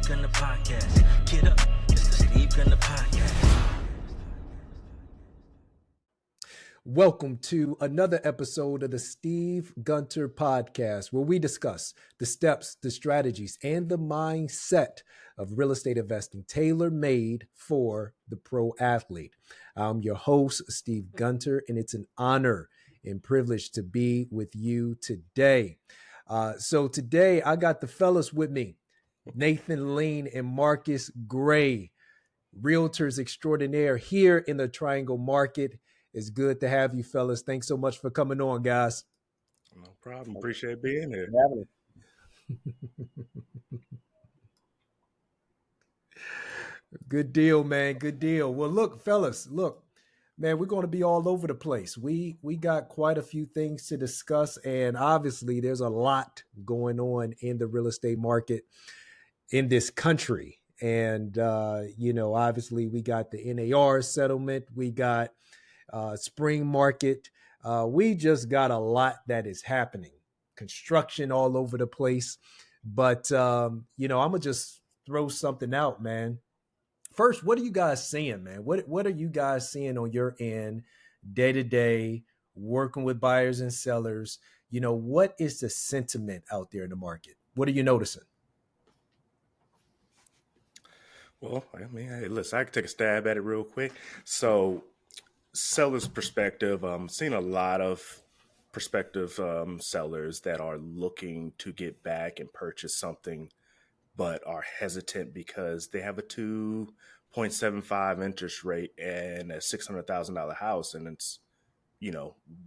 Gunner Podcast. Get up, it's the Steve Gunner Podcast. Welcome to another episode of the Steve Gunter Podcast, where we discuss the steps, the strategies, and the mindset of real estate investing tailor-made for the pro athlete. I'm your host, Steve Gunter, and it's an honor and privilege to be with you today. So today I got the fellas with me, Nathan Lean and Marcus Gray, realtors extraordinaire here in the Triangle market. It's good to have you fellas. Thanks so much for coming on, guys. No problem. Appreciate being here. Good deal, man. Good deal. Well, look, fellas, man, we're going to be all over the place. We got quite a few things to discuss, and obviously there's a lot going on in the real estate market in this country. And, obviously we got the NAR settlement. We got spring market. We just got a lot that is happening. Construction all over the place. But, I'm going to just throw something out, man. First, what are you guys seeing, man? What are you guys seeing on your end day to day, working with buyers and sellers? What is the sentiment out there in the market? What are you noticing? Well, I mean, hey, listen, I can take a stab at it real quick. So, seller's perspective, seeing a lot of prospective sellers that are looking to get back and purchase something, but are hesitant because they have a 2.75 interest rate and a $600,000 house. And it's,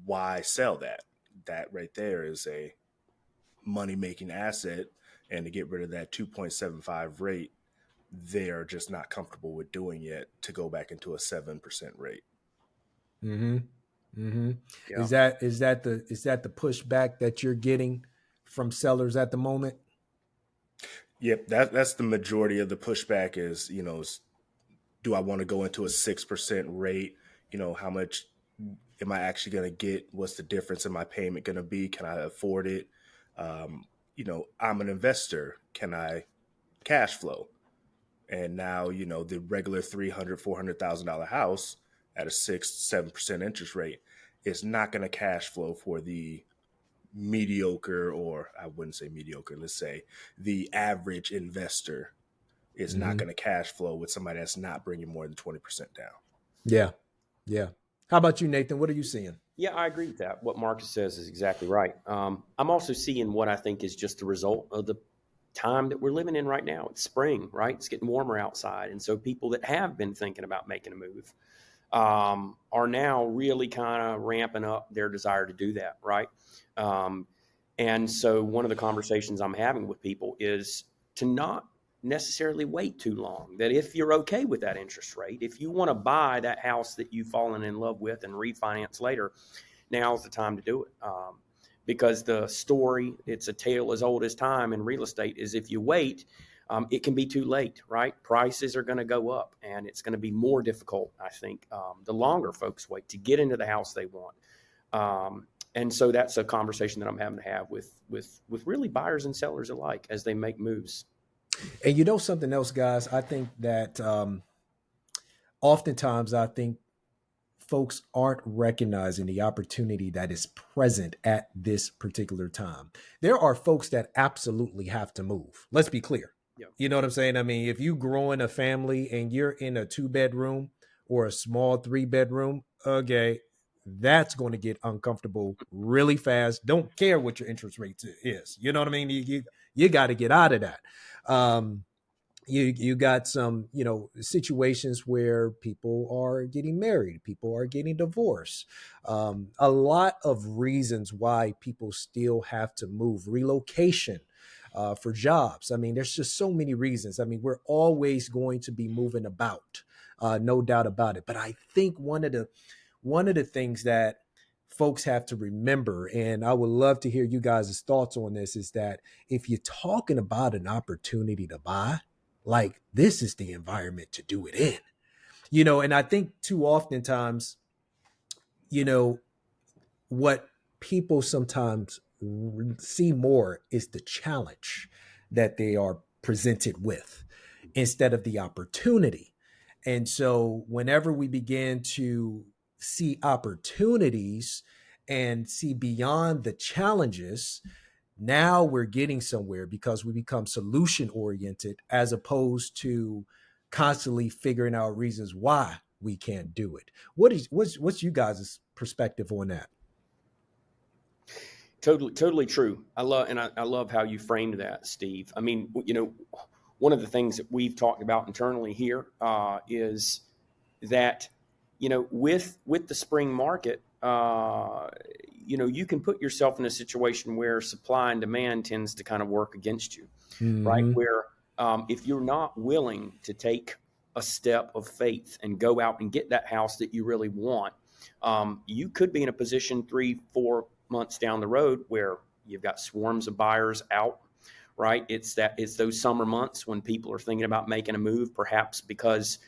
why sell that? That right there is a money-making asset. And to get rid of that 2.75 rate, they're just not comfortable with doing yet to go back into a 7% rate. Mm-hmm. Mm-hmm. Yeah. Is that the pushback that you're getting from sellers at the moment? Yep, that's the majority of the pushback is, do I want to go into a 6% rate? How much am I actually going to get? What's the difference in my payment going to be? Can I afford it? I'm an investor. Can I cash flow? And now, the regular $300,000, $400,000 house at a 6-7% interest rate is not going to cash flow for the mediocre, or I wouldn't say mediocre, let's say the average investor is not going to cash flow with somebody that's not bringing more than 20% down. Yeah. Yeah. How about you, Nathan? What are you seeing? Yeah, I agree with that. What Marcus says is exactly right. I'm also seeing what I think is just the result of the time that we're living in right now. It's spring, right? It's getting warmer outside. And so people that have been thinking about making a move are now really kind of ramping up their desire to do that, right? And so one of the conversations I'm having with people is to not necessarily wait too long, that if you're okay with that interest rate, if you want to buy that house that you've fallen in love with and refinance later, now's the time to do it. Because the story, it's a tale as old as time in real estate, is if you wait, it can be too late, right? Prices are going to go up, and it's going to be more difficult, I think, the longer folks wait to get into the house they want. And so that's a conversation that I'm having to have with really buyers and sellers alike as they make moves. And something else, guys, I think that oftentimes I think folks aren't recognizing the opportunity that is present at this particular time. There are folks that absolutely have to move. Let's be clear. Yeah. You know what I'm saying? I mean, if you grow in a family and you're in a 2-bedroom or a small 3-bedroom, okay, that's going to get uncomfortable really fast. Don't care what your interest rate is. You know what I mean? You got to get out of that. You got some, situations where people are getting married, people are getting divorced. A lot of reasons why people still have to move. Relocation for jobs. I mean, there's just so many reasons. I mean, we're always going to be moving about, no doubt about it. But I think one of the things that folks have to remember, and I would love to hear you guys' thoughts on this, is that if you're talking about an opportunity to buy, like, this is the environment to do it in, and I think too oftentimes, what people sometimes see more is the challenge that they are presented with. instead of the opportunity. And so whenever we begin to see opportunities and see beyond the challenges, now we're getting somewhere because we become solution oriented as opposed to constantly figuring out reasons why we can't do it. What's you guys' perspective on that? Totally true. I love how you framed that, Steve. I mean, one of the things that we've talked about internally here is that, with the spring market, you can put yourself in a situation where supply and demand tends to kind of work against you, right? Mm-hmm. Where if you're not willing to take a step of faith and go out and get that house that you really want, you could be in a position 3-4 months down the road where you've got swarms of buyers out, right? It's those summer months when people are thinking about making a move, perhaps because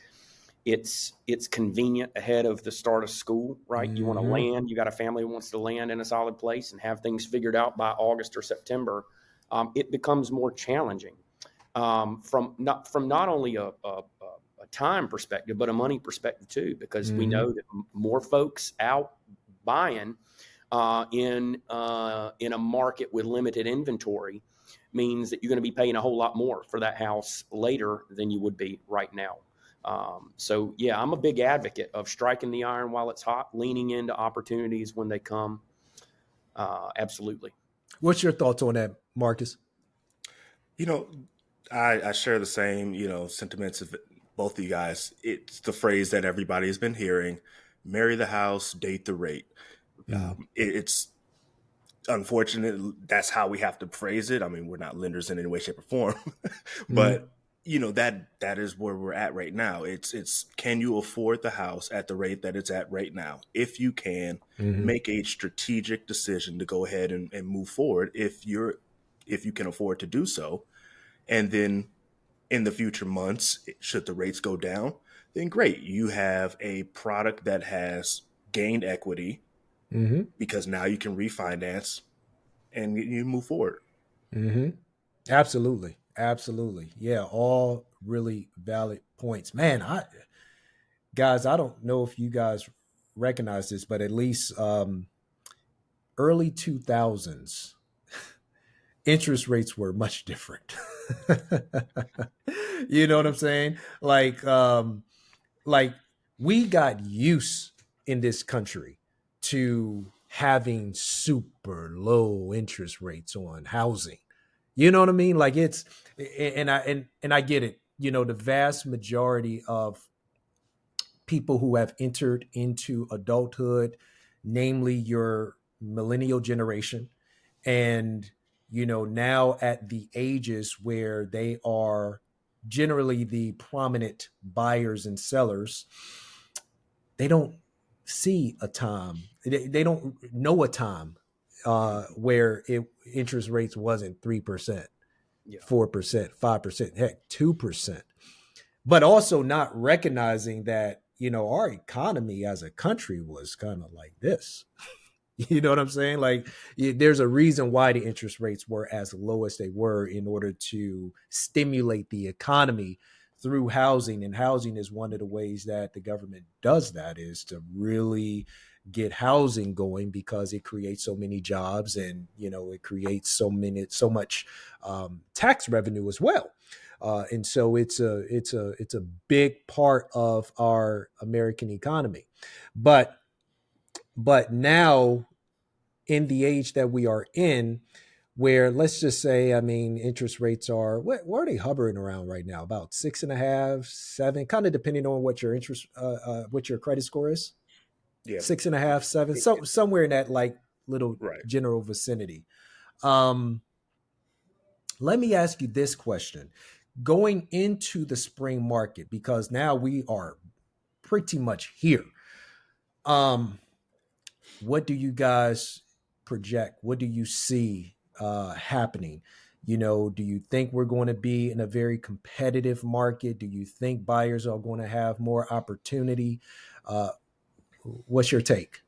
it's convenient ahead of the start of school, right? You want to Mm-hmm. land, you got a family who wants to land in a solid place and have things figured out by August or September. It becomes more challenging from not only a time perspective, but a money perspective too, because we Mm-hmm. know that more folks out buying in a market with limited inventory means that you're going to be paying a whole lot more for that house later than you would be right now. So yeah, I'm a big advocate of striking the iron while it's hot, leaning into opportunities when they come. Absolutely. What's your thoughts on that, Marcus? You know, I share the same, sentiments of both of you guys. It's the phrase that everybody has been hearing: marry the house, date the rate. Mm. It's unfortunate that's how we have to phrase it. I mean, we're not lenders in any way, shape, or form, Mm-hmm. but that is where we're at right now. It's can you afford the house at the rate that it's at right now? If you can, Mm-hmm. make a strategic decision to go ahead and move forward if you can afford to do so. And then in the future months, should the rates go down, then great. You have a product that has gained equity Mm-hmm. because now you can refinance and you move forward. Mm-hmm. Absolutely. Absolutely. Yeah, all really valid points. Man, I don't know if you guys recognize this, but at least early 2000s, interest rates were much different. You know what I'm saying? Like we got used in this country to having super low interest rates on housing. You know what I mean? Like it's and I get it. You know, the vast majority of people who have entered into adulthood, namely your millennial generation, and now at the ages where they are generally the prominent buyers and sellers, they don't see a time, they don't know a time where interest rates wasn't 3%, Yeah. 4%, 5%, heck, 2%. But also not recognizing that our economy as a country was kind of like this. You know what I'm saying? Like, there's a reason why the interest rates were as low as they were in order to stimulate the economy through housing. And housing is one of the ways that the government does that, is to really get housing going, because it creates so many jobs, and it creates so much tax revenue as well. And so it's a big part of our American economy. But now, in the age that we are in, where, let's just say, I mean, interest rates are, what are they hovering around right now? About 6.5, 7, kind of depending on what your what your credit score is. Yeah. 6.5, 7, so somewhere in that like little Right. general vicinity. Um, Let me ask you this question: going into the spring market, because now we are pretty much here. Um, what do you guys project? What do you see happening? Do you think we're going to be in a very competitive market? Do you think buyers are going to have more opportunity? What's your take?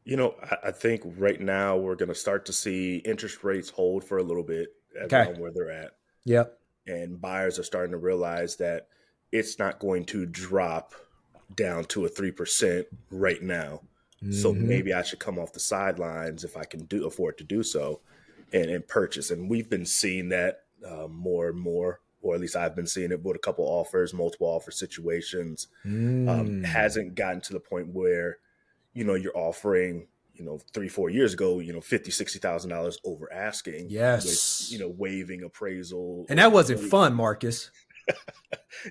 I think right now we're going to start to see interest rates hold for a little bit at Okay. around where they're at. Yep. and buyers are starting to realize that it's not going to drop down to a 3% right now. So maybe I should come off the sidelines if I can afford to do so and purchase. And we've been seeing that more and more, or at least I've been seeing it with a couple offers, multiple offer situations. Hasn't gotten to the point where, you're offering, 3-4 years ago, $50,000-$60,000 over asking. Yes. With, waiving appraisal. And that wasn't fun, Marcus.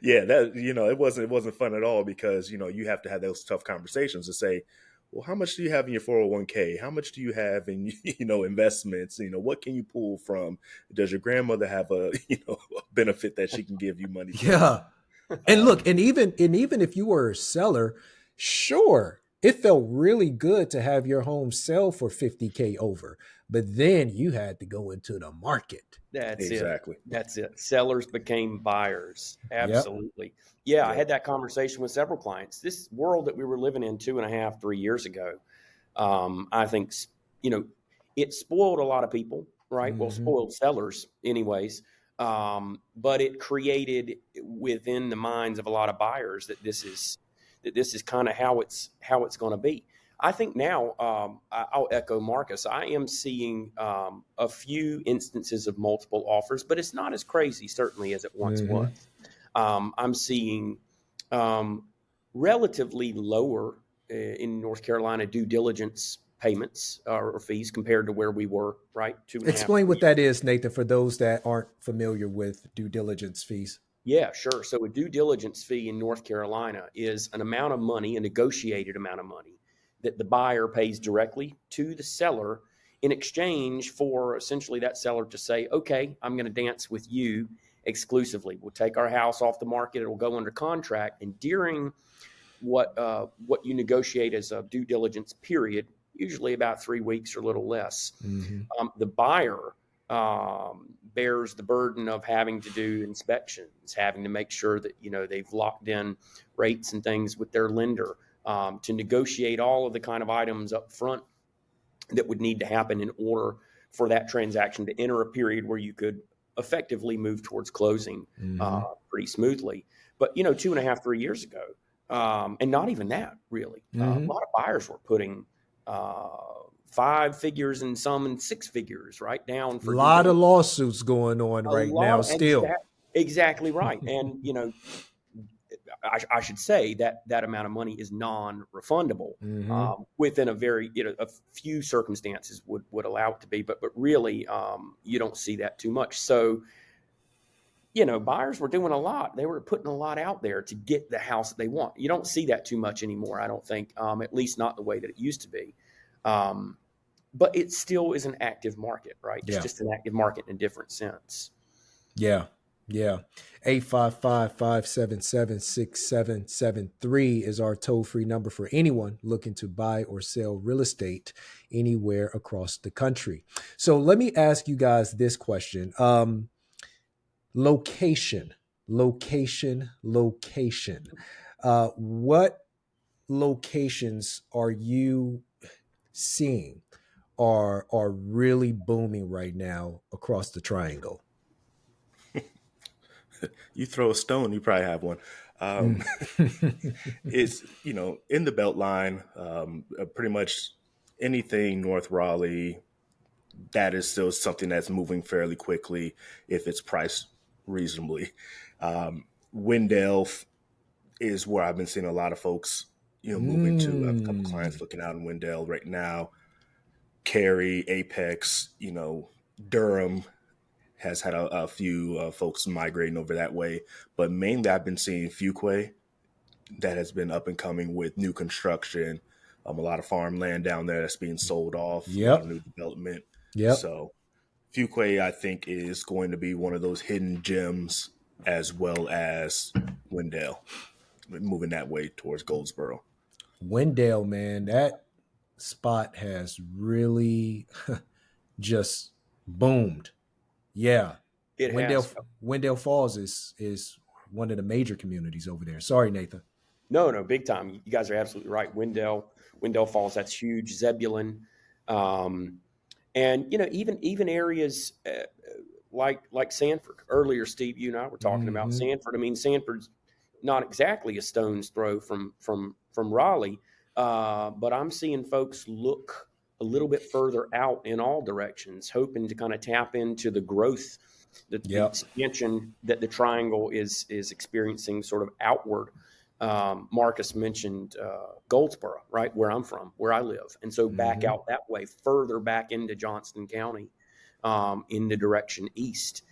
Yeah, that, it wasn't fun at all, because, you have to have those tough conversations to say, well, how much do you have in your 401k? How much do you have in, investments? What can you pull from? Does your grandmother have a, a benefit that she can give you money from? Yeah. And look, and even if you were a seller, sure, it felt really good to have your home sell for 50K over, but then you had to go into the market. That's Exactly. it. That's it. Sellers became buyers. Yep. Absolutely. Yeah, I had that conversation with several clients. This world that we were living in 2.5, 3 years ago, I think, it spoiled a lot of people, right? Well, spoiled sellers anyways. But it created within the minds of a lot of buyers that this is kind of how it's going to be. I think now, I'll echo Marcus. I am seeing a few instances of multiple offers, but it's not as crazy, certainly, as it once was. I'm seeing relatively lower in North Carolina due diligence payments or fees compared to where we were, right? Explain what that is, Nathan, for those that aren't familiar with due diligence fees. Yeah, sure. So a due diligence fee in North Carolina is an amount of money, a negotiated amount of money, that the buyer pays directly to the seller in exchange for essentially that seller to say, okay, I'm going to dance with you exclusively. We'll take our house off the market. It will go under contract. And during what you negotiate as a due diligence period, usually about 3 weeks or a little less, the buyer bears the burden of having to do inspections, having to make sure that, they've locked in rates and things with their lender, to negotiate all of the kind of items up front that would need to happen in order for that transaction to enter a period where you could effectively move towards closing pretty smoothly. But, 2.5, 3 years ago, and not even that really, a lot of buyers were putting 5 figures and some in 6 figures right down for a lot of lawsuits going on right now still. Exactly right. And, I should say that amount of money is non-refundable within a very, a few circumstances would allow it to be, but really you don't see that too much. So, buyers were doing a lot. They were putting a lot out there to get the house that they want. You don't see that too much anymore, I don't think, at least not the way that it used to be. But it still is an active market, right? It's just an active market in a different sense. Yeah. 855-577-6773 is our toll-free number for anyone looking to buy or sell real estate anywhere across the country. So let me ask you guys this question. Location. What locations are you seeing are really booming right now across the triangle? You throw a stone, you probably have one. It's, in the Beltline, pretty much anything North Raleigh, that is still something that's moving fairly quickly if it's priced reasonably. Wendell is where I've been seeing a lot of folks, moving to. I have a couple clients looking out in Wendell right now. Cary, Apex, Durham has had a few folks migrating over that way, but mainly I've been seeing Fuquay that has been up and coming with new construction, a lot of farmland down there that's being sold off, a lot of new development. So Fuquay, I think, is going to be one of those hidden gems, as well as Wendell, moving that way towards Goldsboro. Wendell, man, that spot has really just boomed. Yeah. Wendell Falls is one of the major communities over there. Sorry, Nathan. No, big time. You guys are absolutely right. Wendell Falls, that's huge. Zebulon. And, even areas like Sanford earlier. Steve, you and I were talking about Mm-hmm. Sanford. I mean, Sanford's not exactly a stone's throw from Raleigh, but I'm seeing folks look a little bit further out in all directions, hoping to kind of tap into the growth, the Yep. expansion that the triangle is experiencing, sort of outward. Marcus mentioned Goldsboro, right, where I'm from, where I live, and so back Mm-hmm. out that way, further back into Johnston County, in the direction east.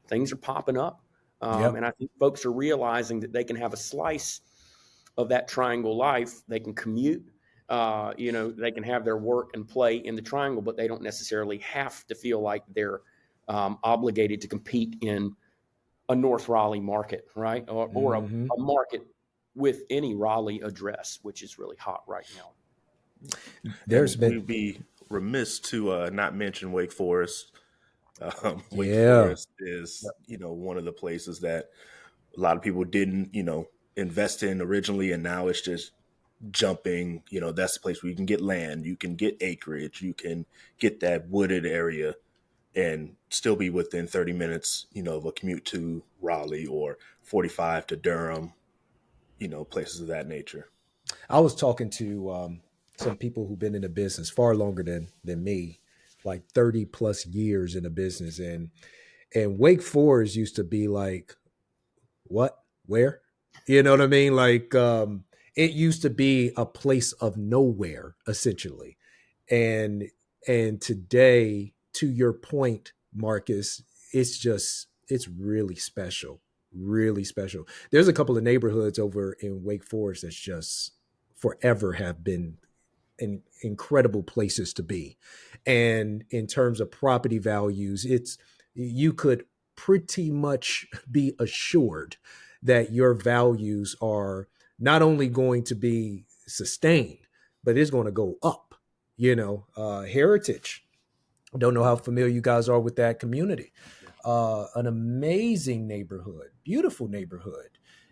Things are popping up. Yep. And I think folks are realizing that they can have a slice of that triangle life. They can commute, they can have their work and play in the triangle, but they don't necessarily have to feel like they're obligated to compete in a North Raleigh market, right? Or Mm-hmm. a market with any Raleigh address, which is really hot right now. There's And been, we'd be remiss to not mention Wake Forest. Wake yeah. Forest is, one of the places that a lot of people didn't, invest in originally, and now it's just jumping. That's the place where you can get land, you can get acreage, you can get that wooded area, and still be within 30 minutes, of a commute to Raleigh, or 45 to Durham, places of that nature. I was talking to some people who've been in the business far longer than me, like 30 plus years in the business, and Wake Forest used to be like, what, where, you know what I mean? Like, it used to be a place of nowhere, essentially. And and today, to your point, Marcus, it's really special, really special. There's a couple of neighborhoods over in Wake Forest that's just forever have been incredible places to be. And in terms of property values, it's, you could pretty much be assured that your values are not only going to be sustained, but it's going to go up. Heritage. Don't know how familiar you guys are with that community. An amazing neighborhood, beautiful neighborhood.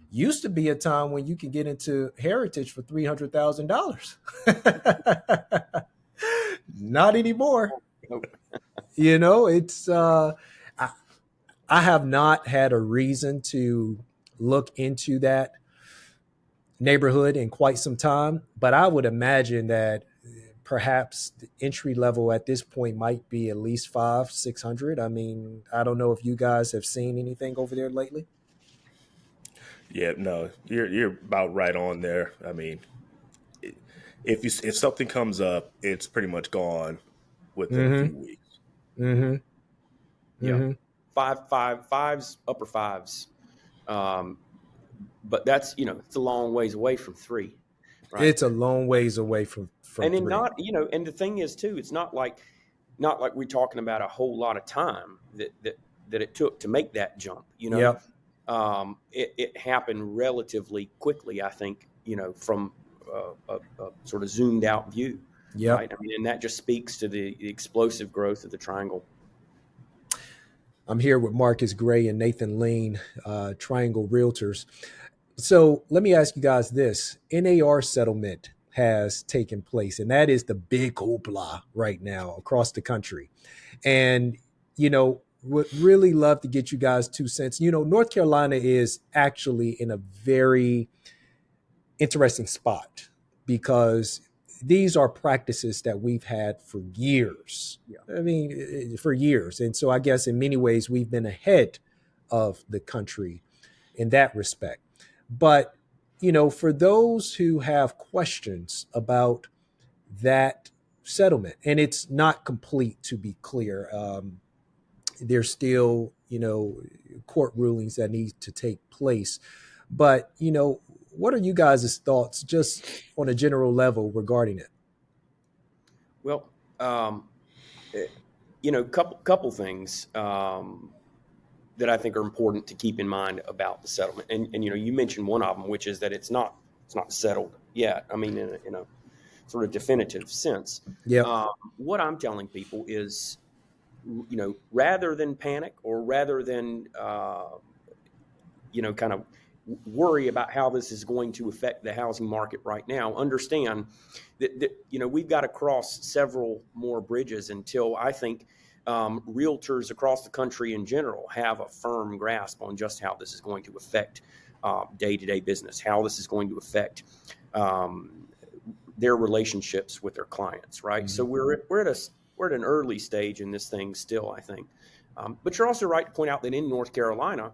Used to be a time when you could get into Heritage for $300,000. Not anymore. Nope. It's I, I have not had a reason to look into that neighborhood in quite some time, but I would imagine that perhaps the entry level at this point might be at least 500-600. I mean, I don't know if you guys have seen anything over there lately. Yeah, no, you're about right on there. I mean, if something comes up, it's pretty much gone within a Mm-hmm. few weeks. Mm-hmm. Yeah, Mm-hmm. fives, upper fives. Um, but that's, it's a long ways away from three, right? It's a long ways away from And then three. not, and the thing is too, it's not like we're talking about a whole lot of time that it took to make that jump. Yep. It happened relatively quickly, I think, from a sort of zoomed out view, Yep. right? I mean, and that just speaks to the explosive growth of the triangle. I'm here with Marcus Gray and Nathan Lean, Triangle Realtors. So let me ask you guys this. NAR settlement has taken place, and that is the big hoopla right now across the country. And, would really love to get you guys 2 cents. North Carolina is actually in a very interesting spot because these are practices that we've had for years. Yeah. I mean, for years. And so I guess in many ways we've been ahead of the country in that respect. But, for those who have questions about that settlement, and it's not complete, to be clear, there's still, court rulings that need to take place. But, what are you guys' thoughts just on a general level regarding it? Well, couple things that I think are important to keep in mind about the settlement. And you mentioned one of them, which is that it's not settled yet. I mean, in a sort of definitive sense. Yeah. What I'm telling people is, rather than panic, or rather than kind of worry about how this is going to affect the housing market right now, understand that we've got to cross several more bridges until, I think, realtors across the country in general have a firm grasp on just how this is going to affect day-to-day business, how this is going to affect their relationships with their clients, right? Mm-hmm. So we're at an early stage in this thing still, I think. But you're also right to point out that in North Carolina,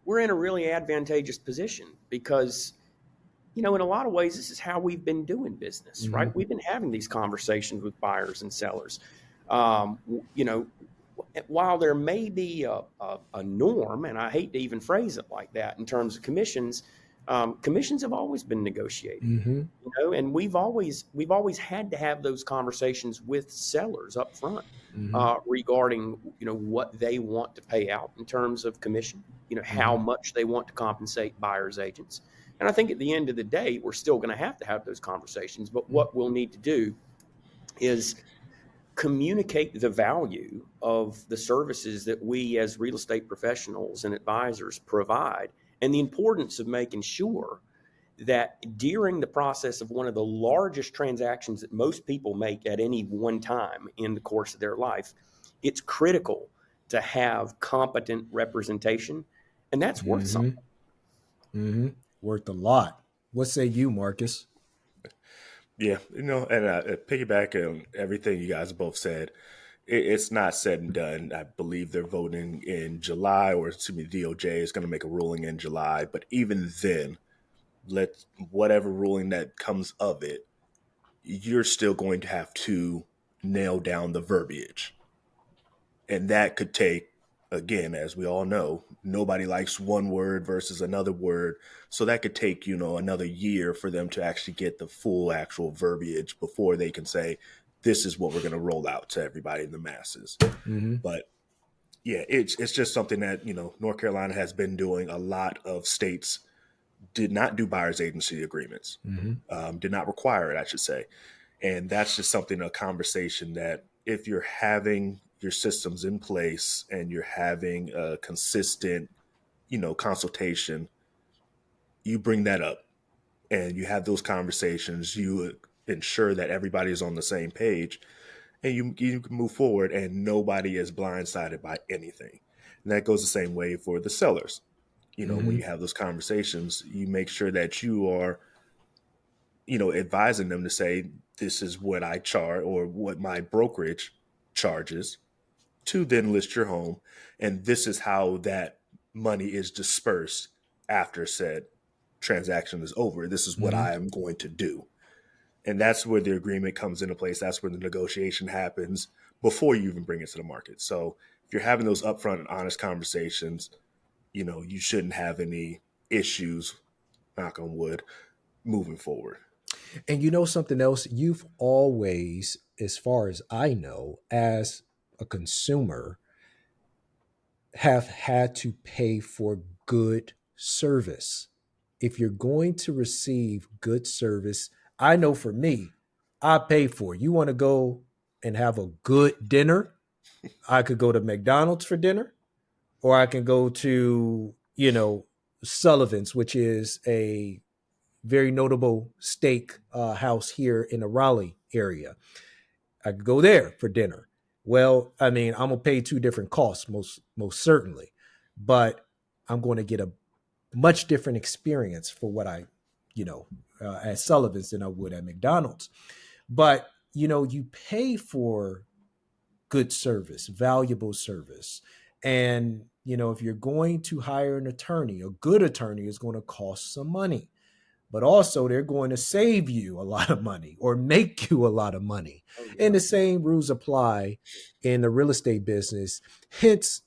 we're in a really advantageous position because, in a lot of ways, this is how we've been doing business, mm-hmm. right? We've been having these conversations with buyers and sellers. While there may be a norm, and I hate to even phrase it like that in terms of commissions, commissions have always been negotiated, mm-hmm. And we've always had to have those conversations with sellers up front, mm-hmm. Regarding, what they want to pay out in terms of commission, mm-hmm. how much they want to compensate buyers' agents. And I think at the end of the day, we're still going to have those conversations. But what we'll need to do is communicate the value of the services that we as real estate professionals and advisors provide, and the importance of making sure that during the process of one of the largest transactions that most people make at any one time in the course of their life, it's critical to have competent representation, and that's worth something. Mm-hmm. Worth a lot. What say you, Marcus? Yeah, and piggyback on everything you guys both said, it's not said and done. I believe they're voting in July, or the DOJ is going to make a ruling in July. But even then, whatever ruling that comes of it, you're still going to have to nail down the verbiage. And that could take, again, as we all know, nobody likes one word versus another word. So that could take, another year for them to actually get the full actual verbiage before they can say, this is what we're going to roll out to everybody in the masses. Mm-hmm. But yeah, it's just something that, North Carolina has been doing. A lot of states did not do buyer's agency agreements, mm-hmm. Did not require it, I should say. And that's just a conversation that if you're having your systems in place and you're having a consistent, consultation, you bring that up and you have those conversations, you ensure that everybody is on the same page, and you can move forward and nobody is blindsided by anything. And that goes the same way for the sellers. Mm-hmm. When you have those conversations, you make sure that you are, advising them to say, this is what I charge or what my brokerage charges to then list your home. And this is how that money is dispersed after said transaction is over. This is what I am going to do. And that's where the agreement comes into place. That's where the negotiation happens before you even bring it to the market. So if you're having those upfront and honest conversations, you shouldn't have any issues, knock on wood, moving forward. And something else, you've always, as far as I know, as a consumer, have had to pay for good service. If you're going to receive good service, I know for me, I pay for it. You want to go and have a good dinner? I could go to McDonald's for dinner, or I can go to, Sullivan's, which is a very notable steak house here in the Raleigh area. I could go there for dinner. Well, I'm going to pay two different costs, most certainly, but I'm going to get a much different experience for what I, at Sullivan's than I would at McDonald's. But, you pay for good service, valuable service. And, if you're going to hire an attorney, a good attorney is going to cost some money. But also they're going to save you a lot of money or make you a lot of money. Oh, yeah. And the same rules apply in the real estate business. Hence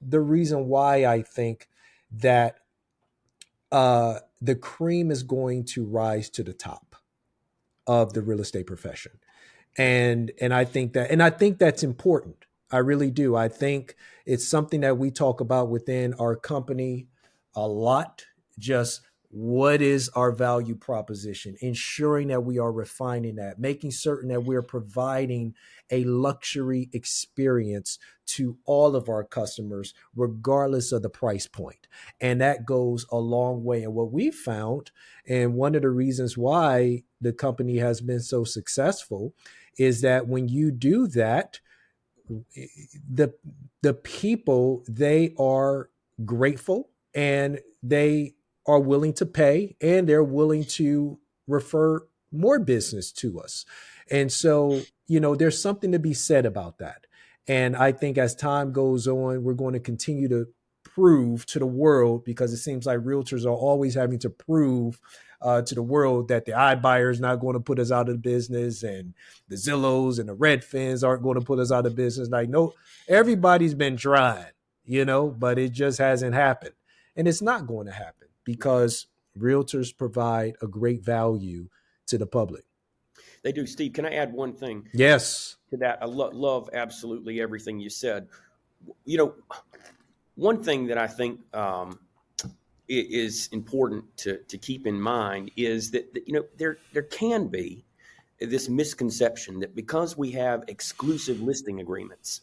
the reason why I think that the cream is going to rise to the top of the real estate profession. And I think that's important. I really do. I think it's something that we talk about within our company a lot. Just what is our value proposition? Ensuring that we are refining that, making certain that we're providing a luxury experience to all of our customers, regardless of the price point. And that goes a long way. And what we found, and one of the reasons why the company has been so successful, is that when you do that, the the people, they are grateful, and they are willing to pay, and they're willing to refer more business to us. And so, there's something to be said about that. And I think as time goes on, we're going to continue to prove to the world, because it seems like realtors are always having to prove to the world that the iBuyer is not going to put us out of business, and the Zillows and the Redfins aren't going to put us out of business. Like, no, everybody's been trying, but it just hasn't happened. And it's not going to happen because realtors provide a great value to the public. They do. Steve, can I add one thing? Yes. To that? I love absolutely everything you said. One thing that I think is important to keep in mind is that there can be this misconception that because we have exclusive listing agreements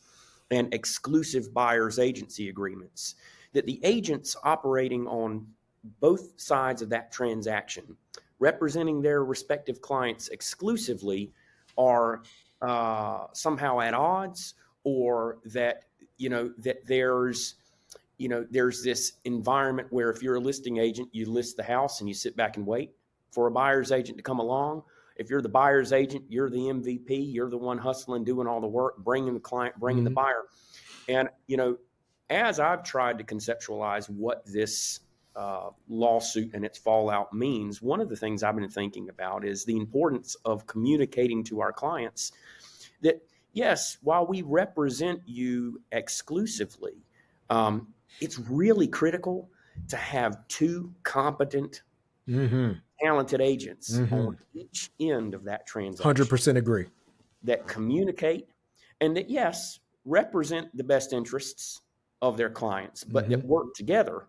and exclusive buyer's agency agreements, that the agents operating on both sides of that transaction, representing their respective clients exclusively, are somehow at odds, or that there's this environment where if you're a listing agent, you list the house and you sit back and wait for a buyer's agent to come along. If you're the buyer's agent, you're the MVP, you're the one hustling, doing all the work, bringing the client, bringing the buyer. And, as I've tried to conceptualize what this lawsuit and its fallout means, one of the things I've been thinking about is the importance of communicating to our clients that, yes, while we represent you exclusively, it's really critical to have two competent, talented agents on each end of that transaction. 100% agree. That communicate and that, yes, represent the best interests of their clients, but that work together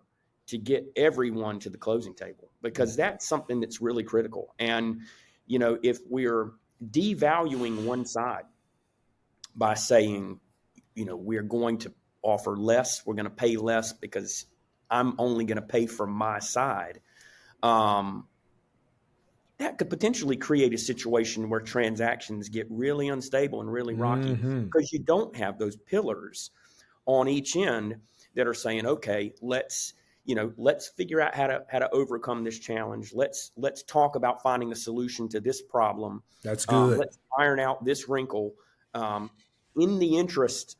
to get everyone to the closing table, because that's something that's really critical. And, if we're devaluing one side by saying, we're going to offer less, we're going to pay less because I'm only going to pay for my side, that could potentially create a situation where transactions get really unstable and really rocky, because you don't have those pillars on each end that are saying, okay, let's figure out how to overcome this challenge. Let's talk about finding a solution to this problem. That's good. Let's iron out this wrinkle in the interest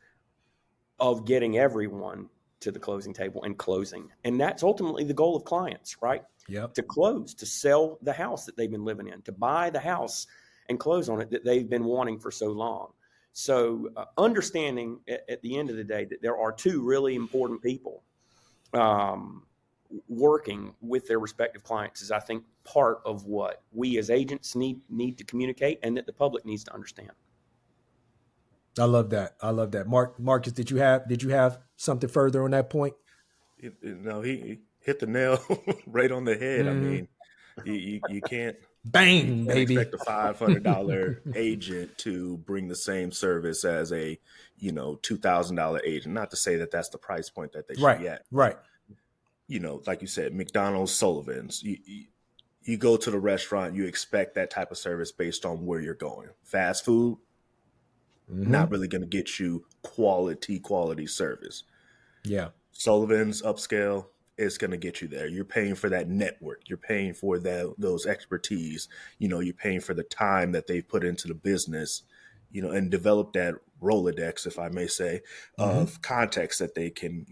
of getting everyone to the closing table and closing. And that's ultimately the goal of clients, right? Yep. To close, to sell the house that they've been living in, to buy the house and close on it that they've been wanting for so long. So understanding at the end of the day that there are two really important people working with their respective clients is, I think, part of what we as agents need to communicate, and that the public needs to understand. I love that. Marcus, did you have something further on that point? No, he hit the nail right on the head. I mean, you can't baby expect a $500 agent to bring the same service as a $2,000 agent. Not to say that that's the price point that they should get. Right. Like you said, McDonald's, Sullivan's. You go to the restaurant, you expect that type of service based on where you're going. Fast food, not really going to get you quality service. Yeah. Sullivan's, upscale, it's going to get you there. You're paying for that network. You're paying for those expertise. You're paying for the time that they put into the business, and develop that Rolodex, if I may say, of contacts that they can,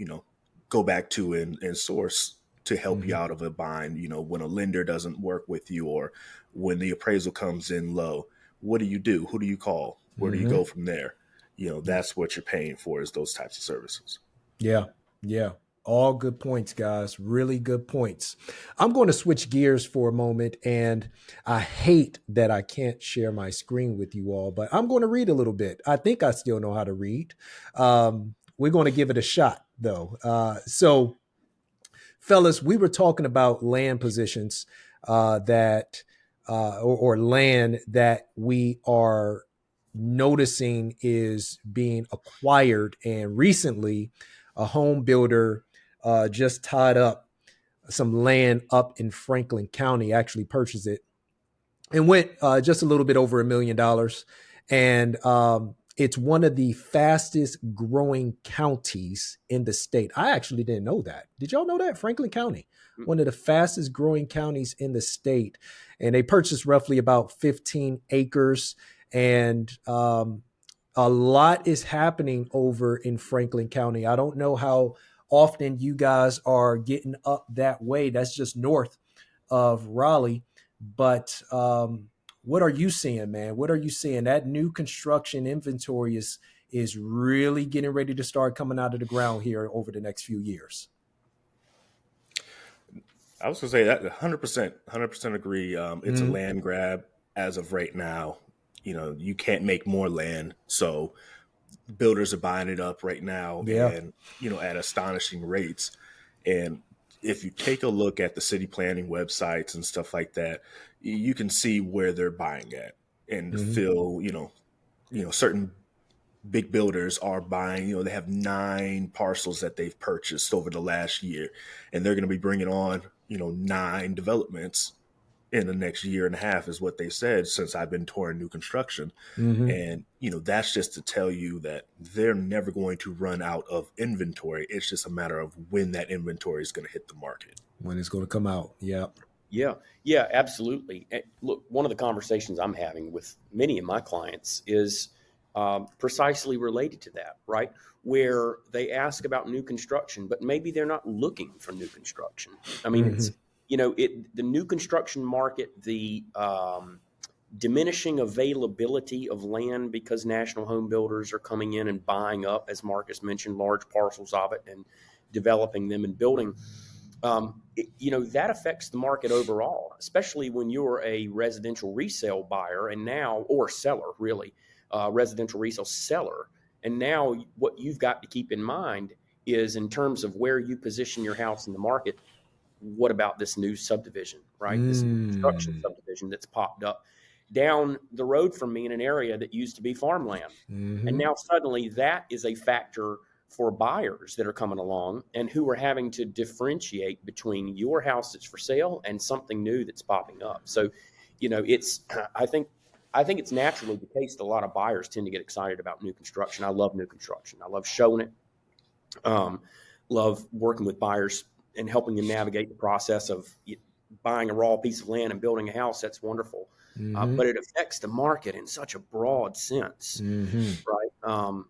go back to and source to help you out of a bind. When a lender doesn't work with you, or when the appraisal comes in low, what do you do? Who do you call? Where do you go from there? That's what you're paying for, is those types of services. Yeah. All good points, guys. Really good points. I'm going to switch gears for a moment, and I hate that I can't share my screen with you all, but I'm going to read a little bit. I think I still know how to read. We're going to give it a shot, though. So, fellas, we were talking about land positions that or land that we are noticing is being acquired. And recently, a home builder just tied up some land up in Franklin County, actually purchased it, and went just a little bit over $1 million. And It's one of the fastest growing counties in the state. I actually didn't know that. Did y'all know that? Franklin County, one of the fastest growing counties in the state. And they purchased roughly about 15 acres. And a lot is happening over in Franklin County. I don't know how often you guys are getting up that way. That's just north of Raleigh. But what are you seeing, man? What are you seeing? That new construction inventory is really getting ready to start coming out of the ground here over the next few years. I was gonna say that 100% agree. It's a land grab as of right now. You can't make more land, so builders are buying it up right now, and at astonishing rates. And if you take a look at the city planning websites and stuff like that, you can see where they're buying at, and to feel certain big builders are buying. They have 9 parcels that they've purchased over the last year, and they're going to be bringing on 9 developments in the next year and a half, is what they said, since I've been touring new construction. And that's just to tell you that they're never going to run out of inventory. It's just a matter of when that inventory is going to hit the market, when it's going to come out. Yeah, absolutely. Look, one of the conversations I'm having with many of my clients is precisely related to that, right? Where they ask about new construction, but maybe they're not looking for new construction. I mean, it's the new construction market, the diminishing availability of land because national home builders are coming in and buying up, as Marcus mentioned, large parcels of it and developing them and building. That affects the market overall, especially when you're a residential resale buyer or seller, really, residential resale seller. And now what you've got to keep in mind is, in terms of where you position your house in the market, what about this new subdivision, right? This new construction subdivision that's popped up down the road from me in an area that used to be farmland. And now suddenly that is a factor for buyers that are coming along and who are having to differentiate between your house that's for sale and something new that's popping up. So, I think it's naturally the case that a lot of buyers tend to get excited about new construction. I love new construction. I love showing it. Love working with buyers and helping them navigate the process of buying a raw piece of land and building a house. That's wonderful. But it affects the market in such a broad sense, right?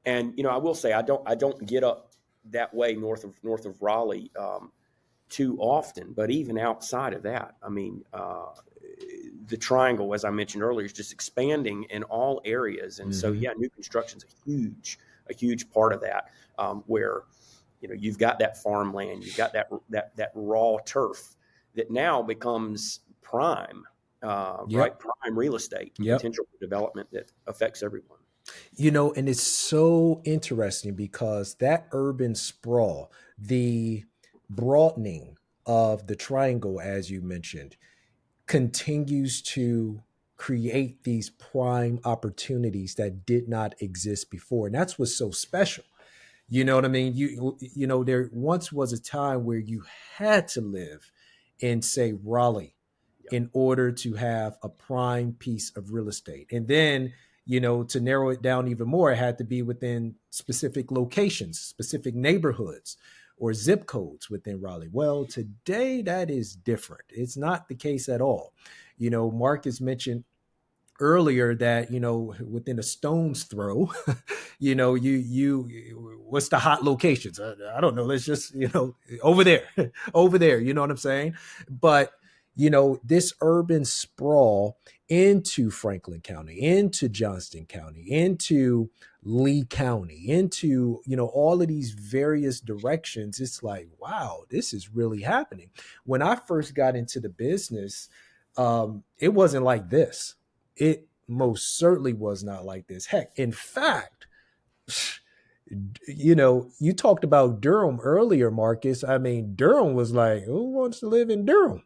And I will say I don't get up that way north of Raleigh too often, but even outside of that, I mean, the triangle, as I mentioned earlier, is just expanding in all areas, and so new construction is a huge part of that, where you've got that farmland, you've got that raw turf that now becomes prime, right? Prime real estate, potential for development that affects everyone. And it's so interesting because that urban sprawl, the broadening of the triangle, as you mentioned, continues to create these prime opportunities that did not exist before. And that's what's so special. You know what I mean? There once was a time where you had to live in, say, Raleigh in order to have a prime piece of real estate. And then, to narrow it down even more, it had to be within specific locations, specific neighborhoods or zip codes within Raleigh. Well, today that is different. It's not the case at all. Marcus mentioned earlier that, within a stone's throw, what's the hot locations? I don't know. Let's just, over there, you know what I'm saying? But, this urban sprawl into Franklin County, into Johnston County, into Lee County, into, all of these various directions, it's like, wow, this is really happening. When I first got into the business, it wasn't like this. It most certainly was not like this. Heck, in fact, you talked about Durham earlier, Marcus. I mean, Durham was like, who wants to live in Durham?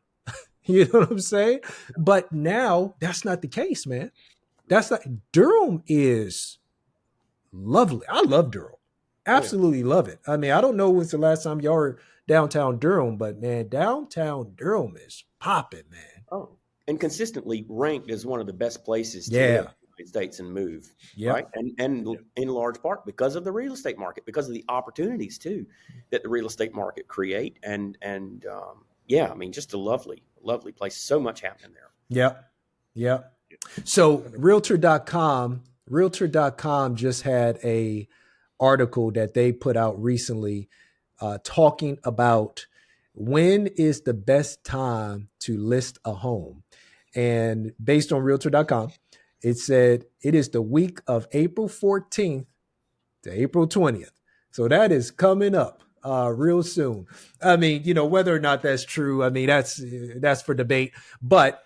You know what I'm saying? But now that's not the case, man. Durham is lovely. I love Durham. Absolutely love it. I mean, I don't know when's the last time y'all were downtown Durham, but man, downtown Durham is popping, man. Oh, and consistently ranked as one of the best places to live in the United States and move, Yep. right? And in large part because of the real estate market, because of the opportunities too that the real estate market create. And yeah, I mean, just a lovely place. So much happening there. Yep. Yep. So realtor.com just had a article that they put out recently talking about when is the best time to list a home. And based on realtor.com, it said it is the week of April 14th to April 20th. So that is coming up real soon. I mean, whether or not that's true, I mean, that's for debate. But,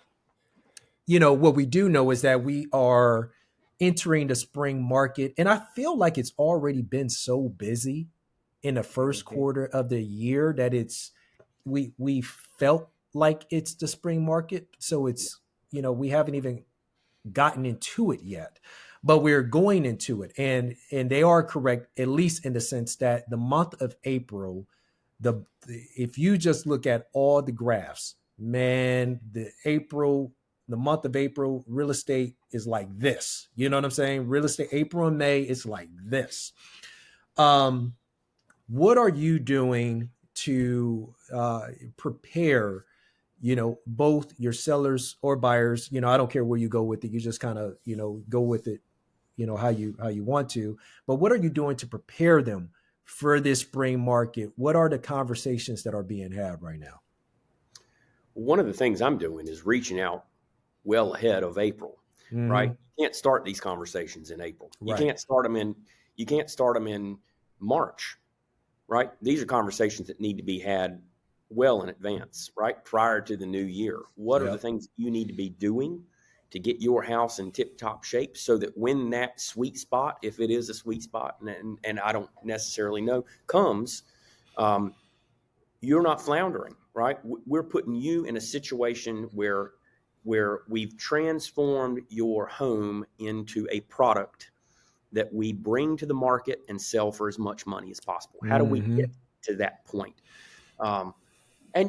what we do know is that we are entering the spring market. And I feel like it's already been so busy in the first quarter of the year that we felt like it's the spring market. So it's, we haven't even gotten into it yet, but we're going into it. And they are correct, at least in the sense that the month of April, if you just look at all the graphs, man, the month of April, real estate is like this. You know what I'm saying? Real estate, April and May, is like this. What are you doing to prepare, both your sellers or buyers? I don't care where you go with it. You just kind of, go with it, how you want to. But what are you doing to prepare them for this spring market? What are the conversations that are being had right now? One of the things I'm doing is reaching out well ahead of April, right? You can't start these conversations in April. You can't start them in March, right? These are conversations that need to be had well in advance, right? Prior to the new year. What are the things you need to be doing to get your house in tip-top shape so that when that sweet spot, if it is a sweet spot, and I don't necessarily know, comes, you're not floundering, right? We're putting you in a situation where we've transformed your home into a product that we bring to the market and sell for as much money as possible. How do we get to that point? And,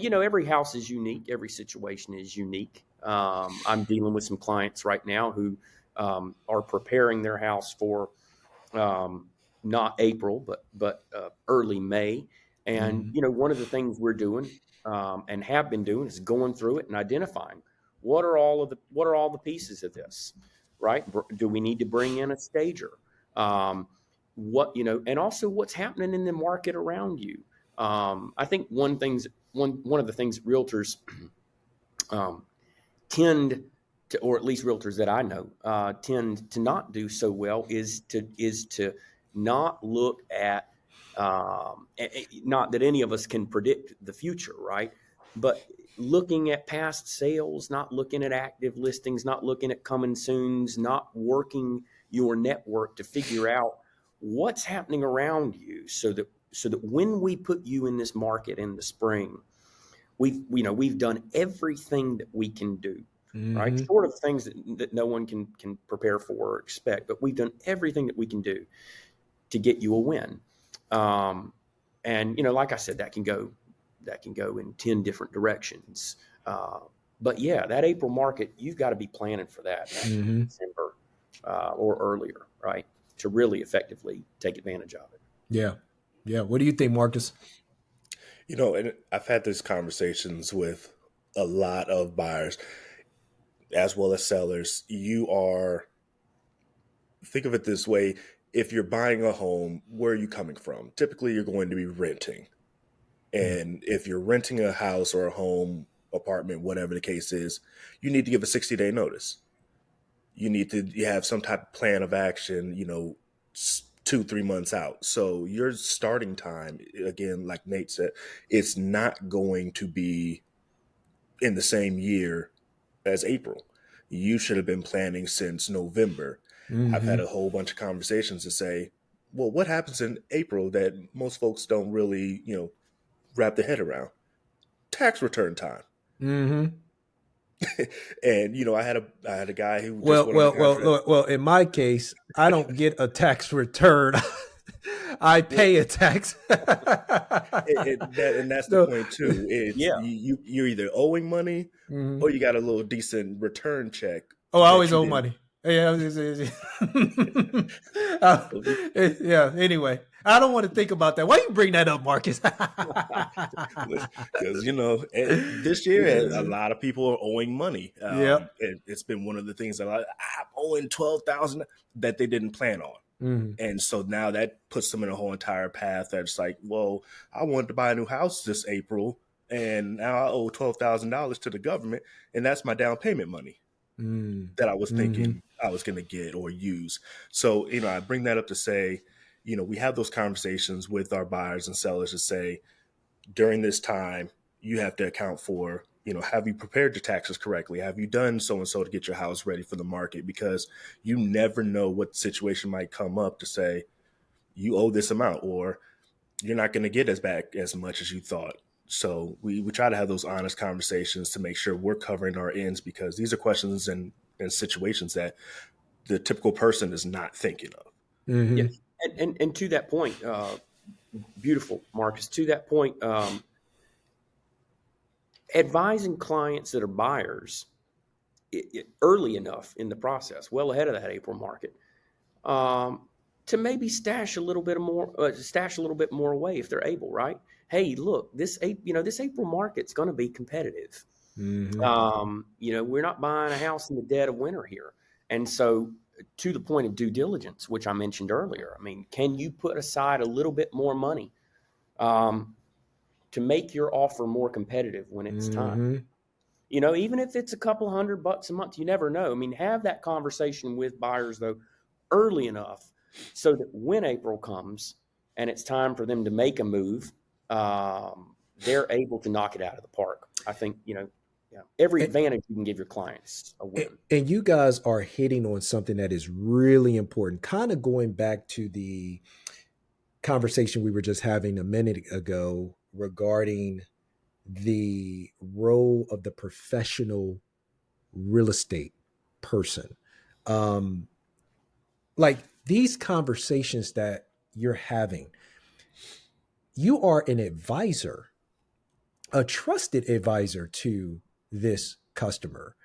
every house is unique. Every situation is unique. I'm dealing with some clients right now who are preparing their house for not April, but early May. And, one of the things we're doing and have been doing is going through it and identifying what are all the pieces of this, right? Do we need to bring in a stager? And also what's happening in the market around you. I think one of the things that realtors tend to, or at least realtors that I know, tend to not do so well is to not look at, not that any of us can predict the future, right? But looking at past sales, not looking at active listings, not looking at coming soons, not working your network to figure out what's happening around you so that when we put you in this market in the spring, we've done everything that we can do, right? Short of things that no one can prepare for or expect, but we've done everything that we can do to get you a win. And like I said, that can go in 10 different directions. But yeah, that April market, you've got to be planning for that in December or earlier, right? To really effectively take advantage of it. Yeah. Yeah. What do you think, Marcus? And I've had these conversations with a lot of buyers as well as sellers. Think of it this way. If you're buying a home, where are you coming from? Typically, you're going to be renting. And if you're renting a house or a home, apartment, whatever the case is, you need to give a 60-day notice. You have some type of plan of action, 2-3 months out. So your starting time, again, like Nate said, it's not going to be in the same year as April. You should have been planning since November. I've had a whole bunch of conversations to say, well, what happens in April that most folks don't really, wrap their head around? Tax return time. And I had a guy who just well, in my case, I don't get a tax return. I pay a tax. and that's the point too. You're either owing money or you got a little decent return check. Oh, I always owe money. Yeah, uh, yeah. Anyway, I don't want to think about that. Why you bring that up, Marcus? Because this year a lot of people are owing money. Yep. It's been one of the things that I'm owing 12,000 that they didn't plan on. Mhm. And so now that puts them in a whole entire path that's like, well, I wanted to buy a new house this April, and now I owe $12,000 to the government, and that's my down payment money that I was thinking I was going to get or use. So, I bring that up to say, we have those conversations with our buyers and sellers to say, during this time, you have to account for, have you prepared your taxes correctly? Have you done so and so to get your house ready for the market? Because you never know what situation might come up to say you owe this amount, or you're not going to get back as much as you thought. So we try to have those honest conversations to make sure we're covering our ends, because these are questions and situations that the typical person is not thinking of. Mm-hmm. Yeah. And to that point, beautiful, Marcus, to that point, advising clients that are buyers early enough in the process, well ahead of that April market, to maybe stash a little bit more away if they're able, right? Hey, look, this April market's going to be competitive. Mm-hmm. We're not buying a house in the dead of winter here. And so to the point of due diligence, which I mentioned earlier, I mean, can you put aside a little bit more money to make your offer more competitive when it's time? Even if it's a couple $100 a month, you never know. I mean, have that conversation with buyers, though, early enough so that when April comes and it's time for them to make a move, they're able to knock it out of the park. I think, every advantage you can give your clients a win. And you guys are hitting on something that is really important, kind of going back to the conversation we were just having a minute ago regarding the role of the professional real estate person. Like these conversations that you're having, you are an advisor, a trusted advisor to this customer.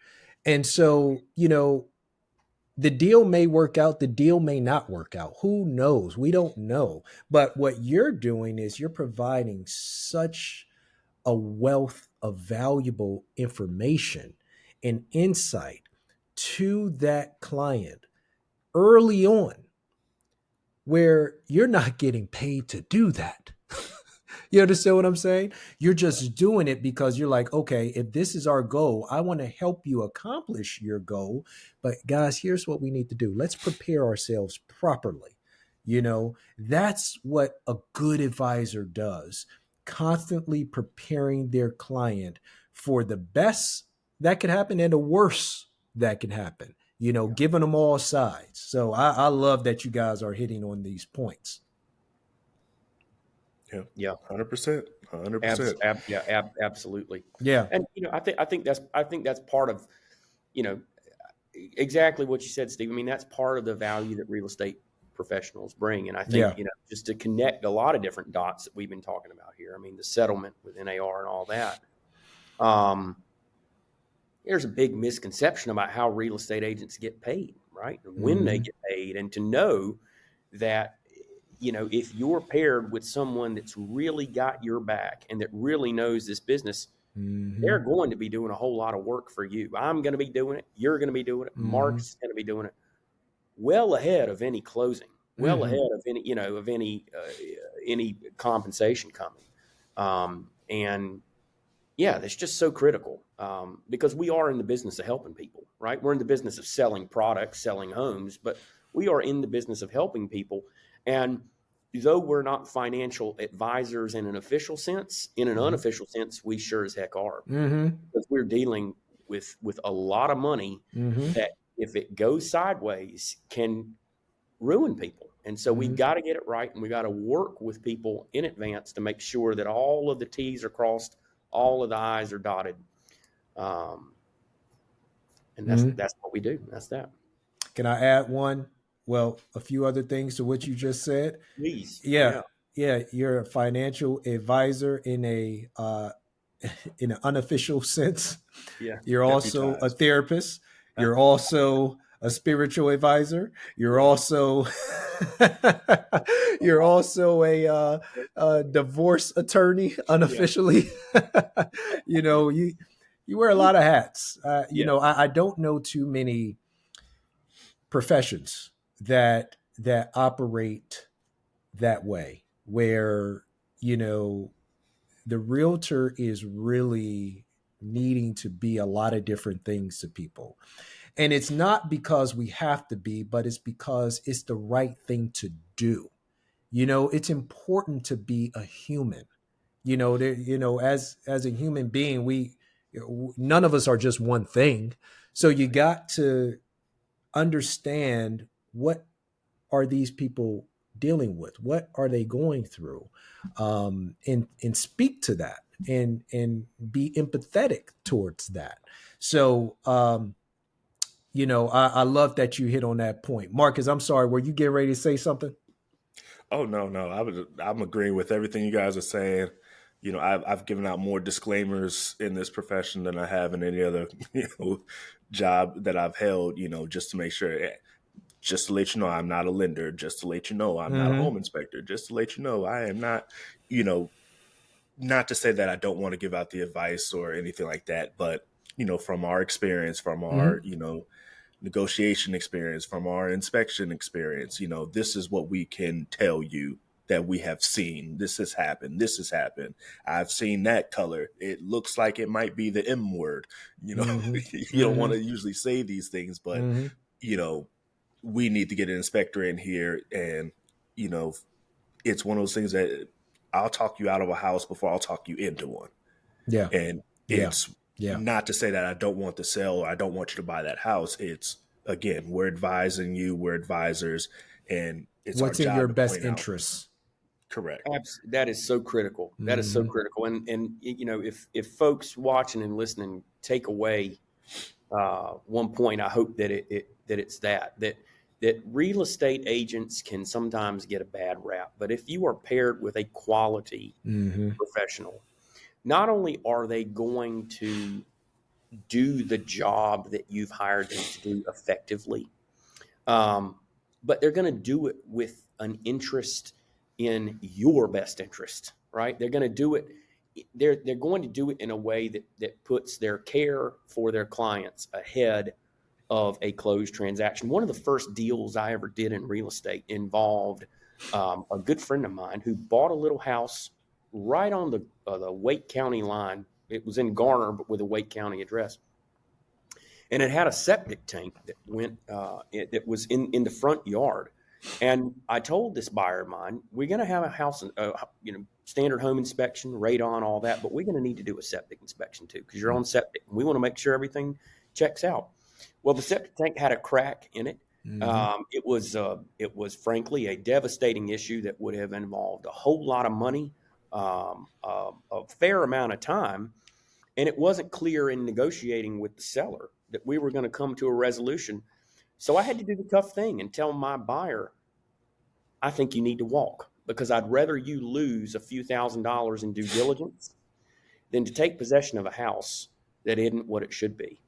And so, the deal may work out, the deal may not work out. Who knows? We don't know. But what you're doing is you're providing such a wealth of valuable information and insight to that client early on, where you're not getting paid to do that. You understand what I'm saying? You're just doing it because you're like, okay, if this is our goal, I want to help you accomplish your goal. But guys, here's what we need to do. Let's prepare ourselves properly. That's what a good advisor does, constantly preparing their client for the best that could happen and the worst that can happen, giving them all sides. So I love that you guys are hitting on these points. Yeah, 100%. Absolutely. Yeah. And I think that's part of exactly what you said, Steve. I mean, that's part of the value that real estate professionals bring. And I think just to connect a lot of different dots that we've been talking about here. I mean, the settlement with NAR and all that. There's a big misconception about how real estate agents get paid, right? And when they get paid, and to know that if you're paired with someone that's really got your back and that really knows this business, they're going to be doing a whole lot of work for you. I'm going to be doing it. You're going to be doing it. Mark's going to be doing it well ahead of any closing, well ahead of any, any compensation coming. And yeah, that's just so critical because we are in the business of helping people, right? We're in the business of selling products, selling homes, but we are in the business of helping people. And though we're not financial advisors in an official sense, in an unofficial sense, we sure as heck are. Because we're dealing with a lot of money that if it goes sideways can ruin people. And so we've got to get it right, and we got to work with people in advance to make sure that all of the T's are crossed, all of the I's are dotted. And that's what we do. That's that. Can I add one? Well, a few other things to what you just said. Please. Yeah. You're a financial advisor in an unofficial sense. Yeah. You're also a therapist. You're also a spiritual advisor. You're also you're also a divorce attorney unofficially. You know, you wear a lot of hats. You Yeah. know, I don't know too many professions that operate that way, where you know the realtor is really needing to be a lot of different things to people. And it's not because we have to be, but it's because it's the right thing to do. You know, it's important to be a human. You know, as a human being, we none of us are just one thing. So you got to understand, what are these people dealing with? What are they going through? And speak to that, and be empathetic towards that. So you know, I love that you hit on that point. Marcus, I'm sorry, were you getting ready to say something? Oh no, I'm agreeing with everything you guys are saying. You know, I've given out more disclaimers in this profession than I have in any other job that I've held. You know, just to make sure, just to let you know, I'm not a lender. Just to let you know, I'm not a Mm-hmm. home inspector. Just to let you know, I am not. You know, not to say that I don't want to give out the advice or anything like that, but from our experience, from Mm-hmm. our negotiation experience, from our inspection experience, this is what we can tell you that we have seen. This has happened. This has happened. I've seen that color. It looks like it might be the M word. Mm-hmm. You don't want to usually say these things, but Mm-hmm. you know, we need to get an inspector in here, and you know, it's one of those things that I'll talk you out of a house before I'll talk you into one. Yeah. And Yeah. it's Yeah. not to say that I don't want to sell or I don't want you to buy that house. It's, again, we're advising you, we're advisors, and it's our What's in job your to best point out. interests? Correct. That is so critical. That is so Mm-hmm. critical. And if folks watching and listening take away one point, I hope that it's that real estate agents can sometimes get a bad rap. But if you are paired with a quality Mm-hmm. professional, not only are they going to do the job that you've hired them to do effectively, um, but they're going to do it with an interest in your best interest, right? They're going to do it. They're going to do it in a way that puts their care for their clients ahead of a closed transaction. One of the first deals I ever did in real estate involved a good friend of mine who bought a little house right on the Wake County line. It was in Garner, but with a Wake County address, and it had a septic tank that went that was in the front yard. And I told this buyer of mine, we're going to have a house, standard home inspection, radon, all that, but we're going to need to do a septic inspection too, because you're on septic. And we want to make sure everything checks out. Well, the septic tank had a crack in it. Mm-hmm. It was frankly a devastating issue that would have involved a whole lot of money, a fair amount of time. And it wasn't clear in negotiating with the seller that we were going to come to a resolution. So I had to do the tough thing and tell my buyer, I think you need to walk, because I'd rather you lose a few $1,000s in due diligence than to take possession of a house that isn't what it should be.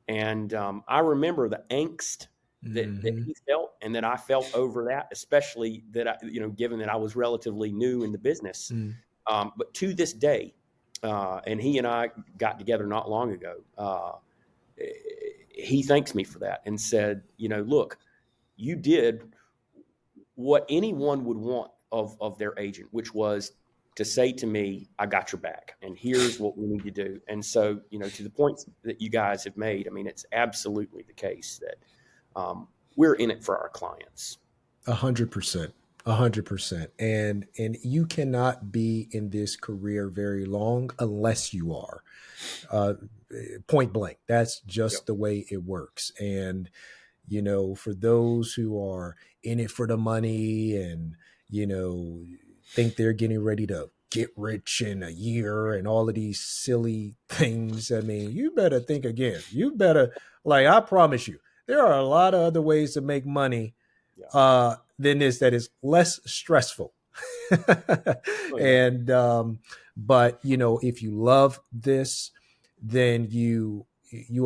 And I remember the angst that Mm-hmm. he felt and that I felt over that, especially that given that I was relatively new in the business. But to this day, and he and I got together not long ago, he thanks me for that and said, look, you did what anyone would want of their agent, which was to say to me, I got your back, and here's what we need to do. And so, to the points that you guys have made, I mean, it's absolutely the case that we're in it for our clients. 100%. 100%. And you cannot be in this career very long unless you are. Uh, Point blank. That's just Yep. the way it works. And for those who are in it for the money, and think they're getting ready to get rich in a year and all of these silly things, I mean, you better think again. You better, like, I promise you, there are a lot of other ways to make money Yeah. than this, that is less stressful. Oh, yeah. And but if you love this, then you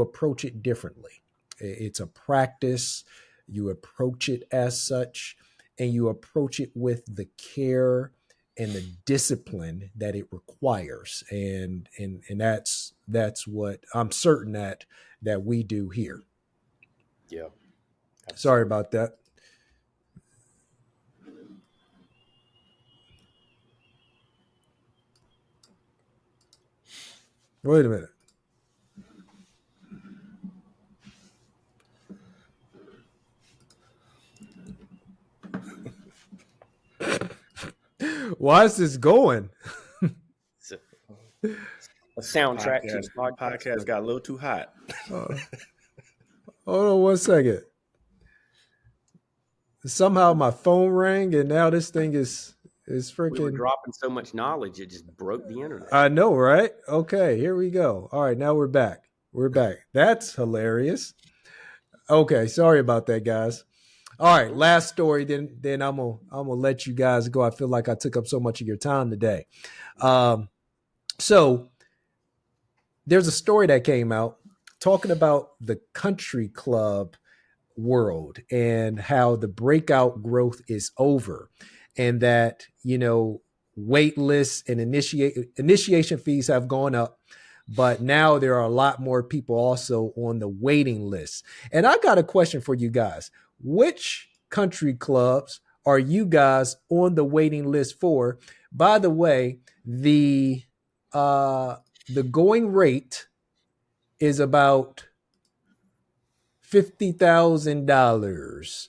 approach it differently. It's a practice. You approach it as such, and you approach it with the care and the discipline that it requires. And that's what I'm certain that we do here. Yeah. Sorry about that. Wait a minute. Why is this going? It's a soundtrack to the podcast got a little too hot. Hold on one second. Somehow my phone rang, and now this thing is freaking. We were dropping so much knowledge, it just broke the internet. I know, right? Okay, here we go. All right, now we're back. That's hilarious. Okay, sorry about that, guys. All right, last story. Then I'm gonna let you guys go. I feel like I took up so much of your time today. So there's a story that came out talking about the country club world and how the breakout growth is over, and that wait lists and initiation fees have gone up, but now there are a lot more people also on the waiting list. And I got a question for you guys. Which country clubs are you guys on the waiting list for? By the way, the going rate is about $50,000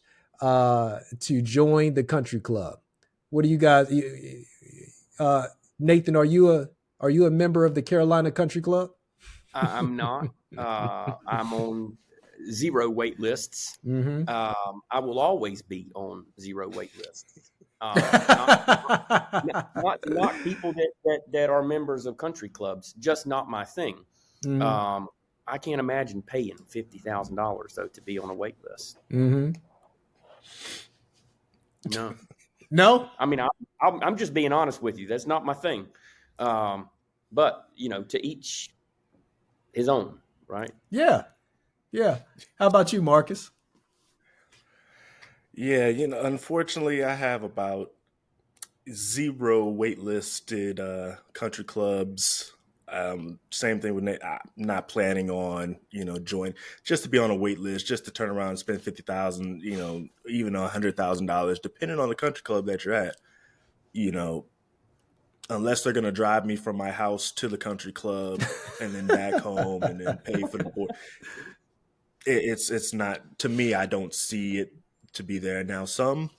to join the country club. What do you guys? Nathan, are you a member of the Carolina Country Club? I'm not. I'm on 0 wait lists. Mm-hmm. I will always be on 0 wait lists. Not people that are members of country clubs. Just not my thing. Mm-hmm. I can't imagine paying $50,000 though to be on a wait list. Mm-hmm. No. I mean, I'm just being honest with you. That's not my thing. But to each his own, right? Yeah. How about you, Marcus? Yeah, unfortunately, I have about 0 waitlisted country clubs. Same thing with I'm not planning on join just to be on a wait list, just to turn around and spend $50,000, even $100,000, depending on the country club that you're at. Unless they're gonna drive me from my house to the country club and then back home and then pay for the board. It's not, to me. I don't see it to be there. Now, some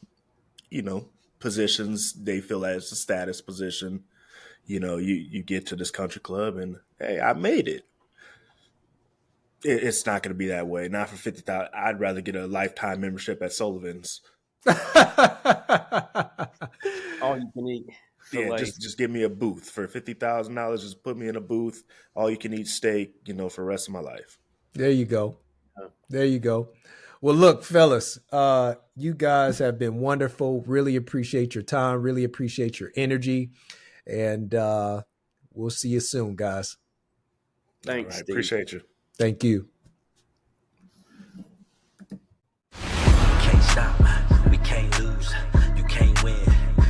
positions, they feel that it's a status position. You get to this country club and, hey, I made it. It's not going to be that way. Not for $50,000. I'd rather get a lifetime membership at Sullivan's. All you can eat. Yeah, just give me a booth for $50,000. Just put me in a booth. All you can eat steak, for the rest of my life. There you go. Well, look, fellas, you guys have been wonderful. Really appreciate your time. Really appreciate your energy. And we'll see you soon, guys. Thanks, Steve. Appreciate you. Thank you. Can't stop, we can't lose. You can't win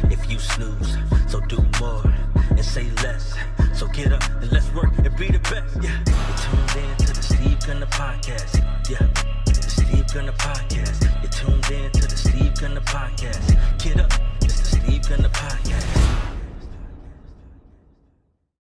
if you snooze. So do more and say less. So get up and let's work and be the best. Yeah, you're tuned in to the Steve Gunner Podcast. Yeah, the Steve Gunner Podcast. You're tuned in to the Steve Gunner Podcast. Get up, it's the Steve Gunner Podcast.